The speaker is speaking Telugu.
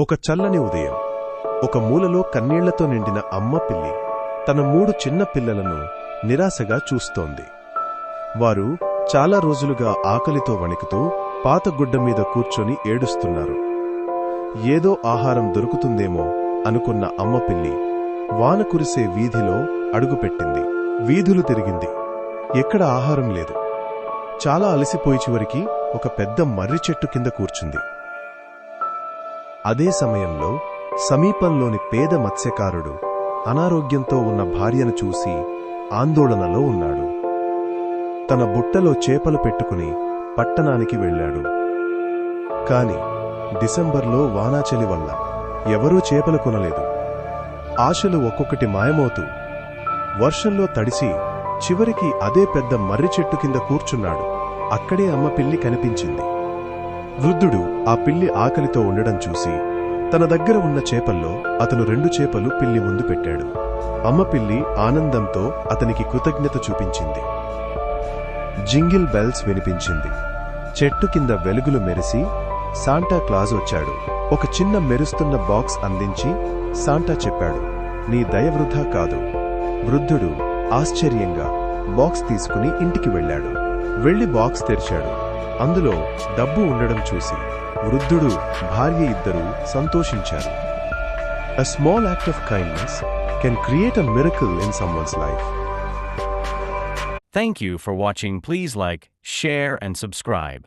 ఒక చల్లని ఉదయం ఒక మూలలో కన్నీళ్లతో నిండిన అమ్మ పిల్లి తన 3 చిన్న పిల్లలను నిరాశగా చూస్తోంది. వారు చాలా రోజులుగా ఆకలితో వణికుతూ పాత గుడ్డ మీద కూర్చొని ఏడుస్తున్నారు. ఏదో ఆహారం దొరుకుతుందేమో అనుకున్న అమ్మ పిల్లి వాన కురిసే వీధిలో అడుగుపెట్టింది. వీధులు తిరిగింది. ఎక్కడ ఆహారం లేదు. చాలా అలసిపోయి చివరికి ఒక పెద్ద మర్రి చెట్టు కింద కూర్చుంది. అదే సమయంలో సమీపంలోని పేద మత్స్యకారుడు అనారోగ్యంతో ఉన్న భార్యను చూసి ఆందోళనలో ఉన్నాడు. తన బుట్టలో చేపలు పెట్టుకుని పట్టణానికి వెళ్లాడు. కాని డిసెంబర్లో వానాచలి వల్ల ఎవరూ చేపలు కొనలేదు. ఆశలు ఒక్కొక్కటి మాయమవుతూ వర్షంలో తడిసి చివరికి అదే పెద్ద మర్రి చెట్టు కింద కూర్చున్నాడు. అక్కడే అమ్మ పిల్లి కనిపించింది. వృద్ధుడు ఆ పిల్లి ఆకలితో ఉండడం చూసి తన దగ్గర ఉన్న చేపల్లో అతను 2 చేపలు పిల్లి ముందు పెట్టాడు. అమ్మ పిల్లి ఆనందంతో అతనికి కృతజ్ఞత చూపించింది. జింగిల్ బెల్స్ వినిపించింది. చెట్టు కింద వెలుగులు మెరిసి శాంటా క్లాజ్ వచ్చాడు. ఒక చిన్న మెరుస్తున్న బాక్స్ అందించి శాంటా చెప్పాడు, నీ దయ వృధా కాదు. వృద్ధుడు ఆశ్చర్యంగా బాక్స్ తీసుకుని ఇంటికి వెళ్లాడు. వెళ్లి బాక్స్ తెరిచాడు. అందులో డబ్బు ఉండడం చూసి వృద్ధుడు భార్య ఇద్దరూ సంతోషించారు. A small act of kindness can create a miracle in someone's life. Thank you for watching. Please like, share and subscribe.